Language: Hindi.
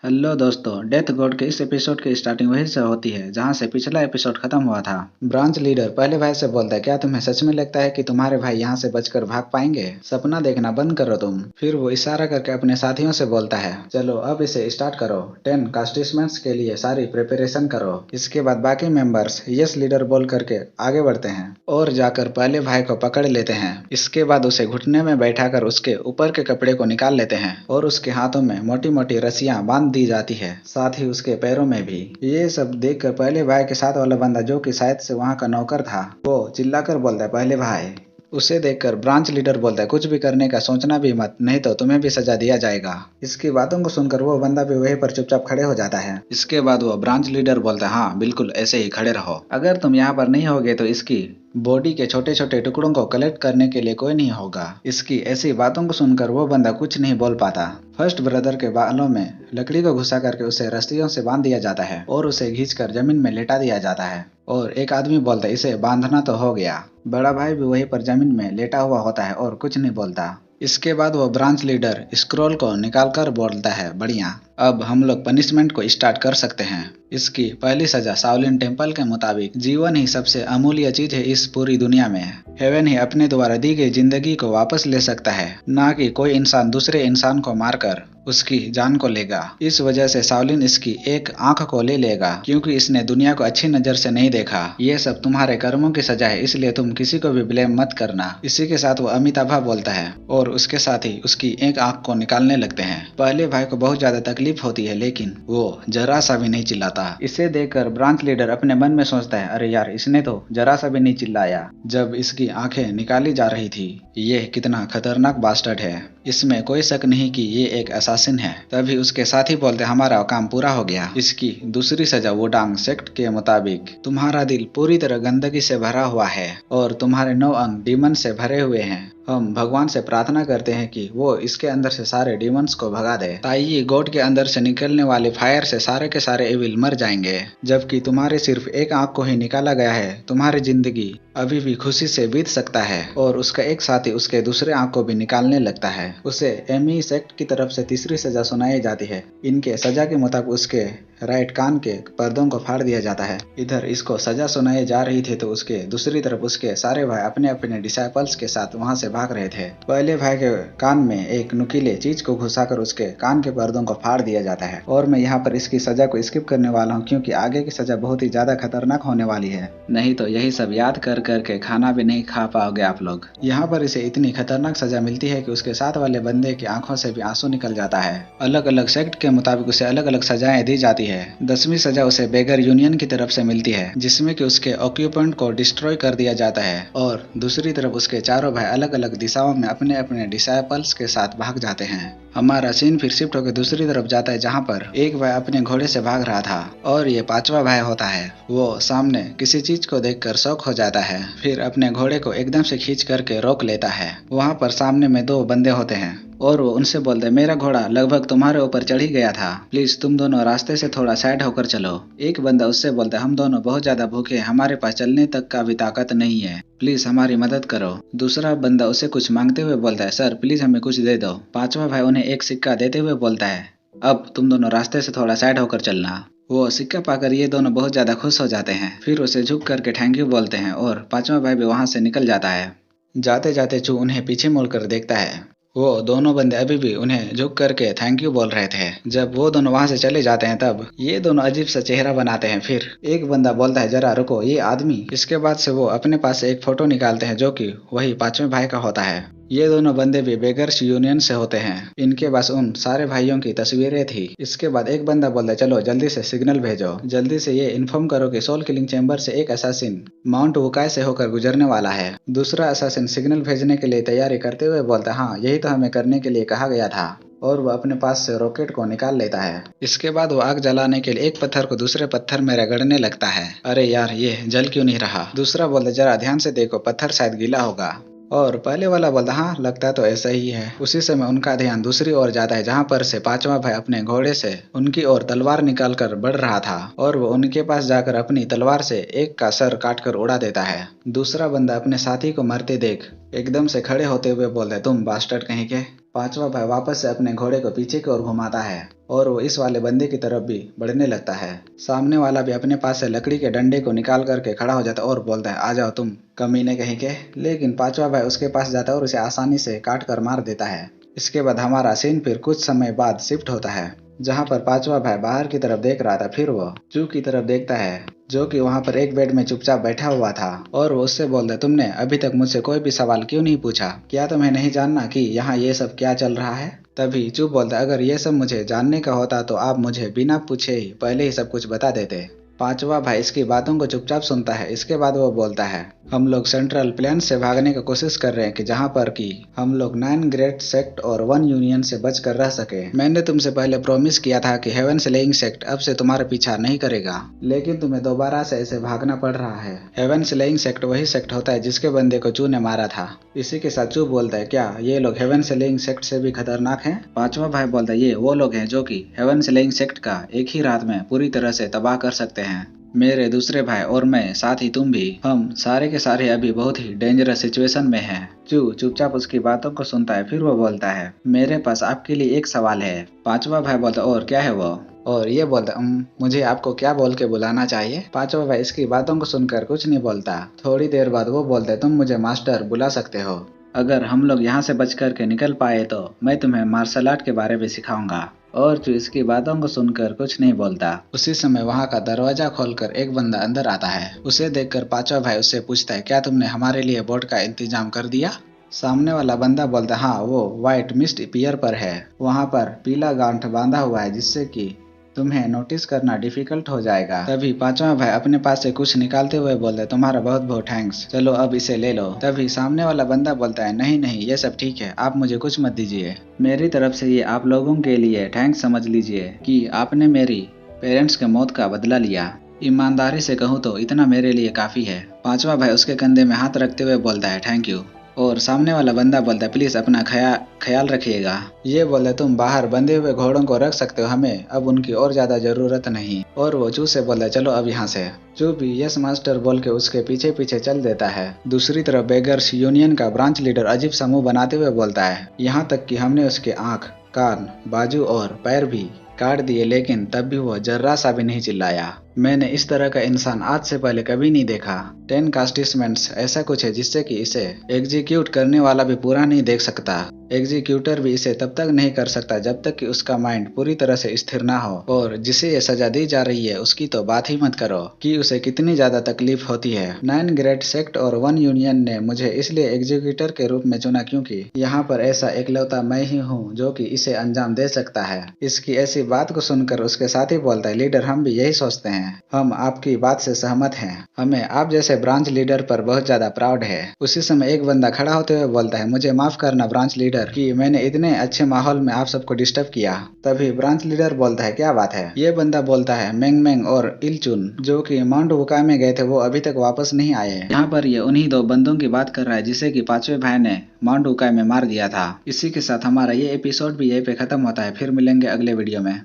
हेलो दोस्तों, डेथ गॉड के इस एपिसोड की स्टार्टिंग वहीं से होती है जहां से पिछला एपिसोड खत्म हुआ था। ब्रांच लीडर पहले भाई से बोलता है, क्या तुम्हें सच में लगता है कि तुम्हारे भाई यहाँ से बचकर भाग पाएंगे? सपना देखना बंद करो तुम। फिर वो इशारा करके अपने साथियों से बोलता है, चलो अब इसे स्टार्ट करो। 10 कास्टिसमेंट्स के लिए सारी प्रिपरेशन करो। इसके बाद बाकी मेंबर्स यस लीडर बोल करके आगे बढ़ते हैं और जाकर पहले भाई को पकड़ लेते हैं। इसके बाद उसे घुटने में बैठाकर उसके ऊपर के कपड़े को निकाल लेते हैं और उसके हाथों में मोटी मोटी रस्सियां बांध दी जाती है, साथ ही उसके पैरों में भी। ये सब देखकर पहले भाई के साथ वाला बंदा, जो कि शायद से वहां का नौकर था, वो चिल्लाकर बोलता है, पहले भाई। उसे देखकर ब्रांच लीडर बोलता है, कुछ भी करने का सोचना भी मत, नहीं तो तुम्हें भी सजा दिया जाएगा। इसकी बातों को सुनकर वो बंदा भी वहीं पर चुपचाप खड़े हो जाता है। इसके बाद वो ब्रांच लीडर बोलता है, हाँ बिल्कुल ऐसे ही खड़े रहो। अगर तुम यहाँ पर नहीं होगे तो इसकी बॉडी के छोटे छोटे टुकड़ों को कलेक्ट करने के लिए कोई नहीं होगा। इसकी ऐसी बातों को सुनकर वो बंदा कुछ नहीं बोल पाता। फर्स्ट ब्रदर के बालों में लकड़ी को घुसा करके उसे रस्सियों से बांध दिया जाता है और उसे खींचकर जमीन में लेटा दिया जाता है। और एक आदमी बोलता है, इसे बांधना तो हो गया। बड़ा भाई भी वहीं पर जमीन में लेटा हुआ होता है और कुछ नहीं बोलता। इसके बाद वो ब्रांच लीडर स्क्रॉल को निकालकर बोलता है, बढ़िया, अब हम लोग पनिशमेंट को स्टार्ट कर सकते हैं। इसकी पहली सजा शाओलिन टेम्पल के मुताबिक जीवन ही सबसे अमूल्य चीज है इस पूरी दुनिया में। हेवन ही अपने द्वारा दी गई जिंदगी को वापस ले सकता है, ना कि कोई इंसान दूसरे इंसान को मारकर उसकी जान को लेगा। इस वजह से शाओलिन इसकी एक आंख को ले लेगा, क्योंकि इसने दुनिया को अच्छी नजर से नहीं देखा। ये सब तुम्हारे कर्मों की सजा है, इसलिए तुम किसी को भी ब्लेम मत करना। इसी के साथ वो अमिताभा बोलता है और उसके साथ ही उसकी एक आंख को निकालने लगते हैं। पहले भाई को बहुत ज्यादा तकलीफ होती है, लेकिन वो जरा सा भी नहीं चिल्लाता। इसे देखकर ब्रांच लीडर अपने मन में सोचता है, अरे यार, इसने तो जरा सा भी नहीं चिल्लाया जब इसकी आंखें निकाली जा रही थी। ये कितना खतरनाक बास्टर्ड है, इसमें कोई शक नहीं कि ये एक असासिन है। तभी उसके साथी बोलते, हमारा काम पूरा हो गया। इसकी दूसरी सजा वुडांग सेक्ट के मुताबिक तुम्हारा दिल पूरी तरह गंदगी से भरा हुआ है और तुम्हारे 9 अंग डीमन से भरे हुए हैं। हम भगवान से प्रार्थना करते हैं कि वो इसके अंदर से सारे डीमंस को भगा दे, ताकि गॉड के अंदर से निकलने वाले फायर से सारे के सारे एविल मर जाएंगे। जबकि तुम्हारे सिर्फ एक आंख को ही निकाला गया है, तुम्हारी जिंदगी अभी भी खुशी से बीत सकता है। और उसका एक साथी उसके दूसरे आंख को भी निकालने लगता है। उसे एमी सेक्ट की तरफ से तीसरी सजा सुनाई जाती है। इनके सजा के मुताबिक उसके राइट कान के पर्दों को फाड़ दिया जाता है। इधर इसको सजा सुनाई जा रही थी तो उसके दूसरी तरफ उसके सारे भाई अपने अपने डिसाइपल्स के साथ वहां से भाग रहे थे। पहले भाई के कान में एक नुकीले चीज को घुसाकर उसके कान के पर्दों को फाड़ दिया जाता है। और मैं यहाँ पर इसकी सजा को स्किप करने वाला हूँ, क्योंकि आगे की सजा बहुत ही ज्यादा खतरनाक होने वाली है। नहीं तो यही सब याद कर करके खाना भी नहीं खा पाओगे आप लोग। यहाँ पर इसे इतनी खतरनाक सजा मिलती है कि उसके साथ वाले बंदे की आंखों से भी आंसू निकल जाता है। अलग अलग सेक्ट के मुताबिक उसे अलग अलग सजाएं दी जाती है। 10वीं सजा उसे बेगर यूनियन की तरफ से मिलती है, जिसमें कि उसके ऑक्यूपेंट को डिस्ट्रॉय कर दिया जाता है। और दूसरी तरफ उसके चारों भाई अलग अलग दिशाओं में अपने अपने डिसाइपल्स के साथ भाग जाते हैं। हमारा सीन फिर शिफ्ट होकर दूसरी तरफ जाता है, जहाँ पर एक भाई अपने घोड़े से भाग रहा था और ये पांचवा भाई होता है। वो सामने किसी चीज को देखकर शॉक हो जाता है, फिर अपने घोड़े को एकदम से खींच करके रोक लेता है। वहाँ पर सामने में 2 बंदे होते हैं और वो उनसे बोलते हैं, मेरा घोड़ा लगभग तुम्हारे ऊपर चढ़ ही गया था, प्लीज तुम दोनों रास्ते से थोड़ा साइड होकर चलो। एक बंदा उससे बोलता है, हम दोनों बहुत ज्यादा भूखे हैं, हमारे पास चलने तक का भी ताकत नहीं है, प्लीज हमारी मदद करो। दूसरा बंदा उसे कुछ मांगते हुए बोलता है, सर प्लीज हमें कुछ दे दो। पांचवा भाई उन्हें एक सिक्का देते हुए बोलता है, अब तुम दोनों रास्ते से थोड़ा साइड होकर चलना। वो सिक्का पाकर ये दोनों बहुत ज्यादा खुश हो जाते हैं, फिर उसे झुक करके थैंक यू बोलते हैं और पांचवा भाई भी वहां से निकल जाता है। जाते जाते चू उन्हें पीछे मुड़कर देखता है। वो दोनों बंदे अभी भी उन्हें झुक करके थैंक यू बोल रहे थे। जब वो दोनों वहां से चले जाते हैं तब ये दोनों अजीब सा चेहरा बनाते हैं। फिर एक बंदा बोलता है, जरा रुको, ये आदमी। इसके बाद से वो अपने पास से एक फोटो निकालते हैं, जो कि वही पांचवें भाई का होता है। ये दोनों बंदे भी बेगर्स यूनियन से होते हैं। इनके पास उन सारे भाइयों की तस्वीरें थी। इसके बाद एक बंदा बोलता है, चलो जल्दी से सिग्नल भेजो, जल्दी से ये इन्फॉर्म करो कि सोल किलिंग चैम्बर से एक असासिन माउंट वुकाई से होकर गुजरने वाला है। दूसरा असासिन सिग्नल भेजने के लिए तैयारी करते हुए बोलता है, हाँ यही तो हमें करने के लिए कहा गया था। और वो अपने पास से रॉकेट को निकाल लेता है। इसके बाद वो आग जलाने के लिए एक पत्थर को दूसरे पत्थर में रगड़ने लगता है। अरे यार, ये जल क्यों नहीं रहा? दूसरा बोलता, जरा ध्यान से देखो, पत्थर शायद गीला होगा। और पहले वाला बोलता, हाँ लगता तो ऐसा ही है। उसी समय उनका ध्यान दूसरी ओर जाता है, जहाँ पर से पांचवा भाई अपने घोड़े से उनकी ओर तलवार निकाल कर बढ़ रहा था और वो उनके पास जाकर अपनी तलवार से एक का सर काट कर उड़ा देता है। दूसरा बंदा अपने साथी को मरते देख एकदम से खड़े होते हुए बोलता है, तुम बास्टर्ड कहीं के, पांचवा भाई वापस से अपने घोड़े को पीछे की ओर घुमाता है और वो इस वाले बंदे की तरफ भी बढ़ने लगता है। सामने वाला भी अपने पास से लकड़ी के डंडे को निकाल करके खड़ा हो जाता है और बोलता है, आ जाओ तुम कमीने कहीं के। लेकिन पांचवा भाई उसके पास जाता है और उसे आसानी से काट कर मार देता है। इसके बाद हमारा सीन फिर कुछ समय बाद शिफ्ट होता है, जहाँ पर पांचवा भाई बाहर की तरफ देख रहा था। फिर वो चू की तरफ देखता है, जो कि वहाँ पर एक बेड में चुपचाप बैठा हुआ था, और वो उससे बोलता है, तुमने अभी तक मुझसे कोई भी सवाल क्यों नहीं पूछा? क्या तुम्हें नहीं जानना कि यहाँ ये सब क्या चल रहा है? तभी चुप बोलता है, अगर ये सब मुझे जानने का होता तो आप मुझे बिना पूछे ही पहले ही सब कुछ बता देते। पांचवा भाई इसकी बातों को चुपचाप सुनता है। इसके बाद वो बोलता है, हम लोग सेंट्रल प्लेन से भागने की कोशिश कर रहे हैं कि जहाँ पर कि हम लोग 9 ग्रेट सेक्ट और 1 यूनियन से बच कर रह सके। मैंने तुमसे पहले प्रॉमिस किया था कि हेवन स्लेइंग सेक्ट अब से तुम्हारा पीछा नहीं करेगा, लेकिन तुम्हें दोबारा से ऐसे भागना पड़ रहा है। हेवन स्लेइंग सेक्ट वही सेक्ट होता है जिसके बंदे को चू ने मारा था। इसी के साथ चू बोलता है, क्या ये लोग हेवन स्लेइंग सेक्ट से भी खतरनाक हैं? पांचवा भाई बोलता है, ये वो लोग हैं जो कि हेवन स्लेइंग सेक्ट का एक ही रात में पूरी तरह से तबाह कर सकते हैं। मेरे दूसरे भाई और मैं, साथ ही तुम भी, हम सारे के सारे अभी बहुत ही डेंजरस सिचुएशन में हैं। चू चुपचाप उसकी बातों को सुनता है। फिर वो बोलता है, मेरे पास आपके लिए एक सवाल है। पांचवा भाई बोलता, और क्या है वो? और ये बोलता, मुझे आपको क्या बोल के बुलाना चाहिए? पांचवा भाई इसकी बातों को सुनकर कुछ नहीं बोलता। थोड़ी देर बाद वो बोलता है, तुम मुझे मास्टर बुला सकते हो। अगर हम लोग यहाँ से बच कर के निकल पाए तो मैं तुम्हें मार्शल आर्ट के बारे में सिखाऊंगा। और जो इसकी बातों को सुनकर कुछ नहीं बोलता। उसी समय वहाँ का दरवाजा खोलकर एक बंदा अंदर आता है। उसे देखकर पांचवा भाई उससे पूछता है, क्या तुमने हमारे लिए बोट का इंतजाम कर दिया? सामने वाला बंदा बोलता है, हाँ, वो व्हाइट मिस्ट पियर पर है। वहाँ पर पीला गांठ बांधा हुआ है जिससे कि तुम्हें नोटिस करना डिफिकल्ट हो जाएगा। तभी पांचवा भाई अपने पास से कुछ निकालते हुए बोलता है, तुम्हारा बहुत बहुत थैंक्स, चलो अब इसे ले लो। तभी सामने वाला बंदा बोलता है, नहीं नहीं, ये सब ठीक है, आप मुझे कुछ मत दीजिए। मेरी तरफ से ये आप लोगों के लिए थैंक्स समझ लीजिए कि आपने मेरी पेरेंट्स के मौत का बदला लिया। ईमानदारी से कहूँ तो इतना मेरे लिए काफी है। पांचवा भाई उसके कंधे में हाथ रखते हुए बोलता है, थैंक यू। और सामने वाला बंदा बोलता है, प्लीज अपना ख्याल रखिएगा। ये बोले, तुम बाहर बंधे हुए घोड़ों को रख सकते हो, हमें अब उनकी और ज्यादा जरूरत नहीं। और वो चू से बोलता है, चलो अब यहाँ से। चू भी यस मास्टर बोल के उसके पीछे पीछे चल देता है। दूसरी तरफ बेगर्स यूनियन का ब्रांच लीडर अजीब सा मुंह बनाते हुए बोलता है, यहाँ तक कि हमने उसके आंख, कान, बाजू और पैर भी काट दिए, लेकिन तब भी वो जर्रा सा भी नहीं चिल्लाया। मैंने इस तरह का इंसान आज से पहले कभी नहीं देखा। 10 कास्टिसमेंट्स ऐसा कुछ है जिससे कि इसे एग्जीक्यूट करने वाला भी पूरा नहीं देख सकता। एग्जीक्यूटर भी इसे तब तक नहीं कर सकता जब तक कि उसका माइंड पूरी तरह से स्थिर ना हो। और जिसे ये सजा दी जा रही है उसकी तो बात ही मत करो कि उसे कितनी ज्यादा तकलीफ होती है। 9 ग्रेट सेक्ट और 1 यूनियन ने मुझे इसलिए एग्जीक्यूटर के रूप में चुना क्योंकि यहाँ पर ऐसा एकलौता मैं ही हूँ जो कि इसे अंजाम दे सकता है। इसकी ऐसी बात को सुनकर उसके साथी बोलता है, लीडर, हम भी यही सोचते हैं, हम आपकी बात से सहमत हैं। हमें आप जैसे ब्रांच लीडर पर बहुत ज्यादा प्राउड है। उसी समय एक बंदा खड़ा होते हुए बोलता है, मुझे माफ करना ब्रांच लीडर कि मैंने इतने अच्छे माहौल में आप सबको डिस्टर्ब किया। तभी ब्रांच लीडर बोलता है, क्या बात है? ये बंदा बोलता है, मेंग मेंग और इलचुन जो कि माउंट वुकाई में गए थे वो अभी तक वापस नहीं आए। यहाँ पर ये उन्हीं 2 बंदों की बात कर रहा है जिसे कि पांचवे भाई ने माउंट वुकाई में मार दिया था। इसी के साथ हमारा ये एपिसोड भी यहीं पे खत्म होता है। फिर मिलेंगे अगले वीडियो में।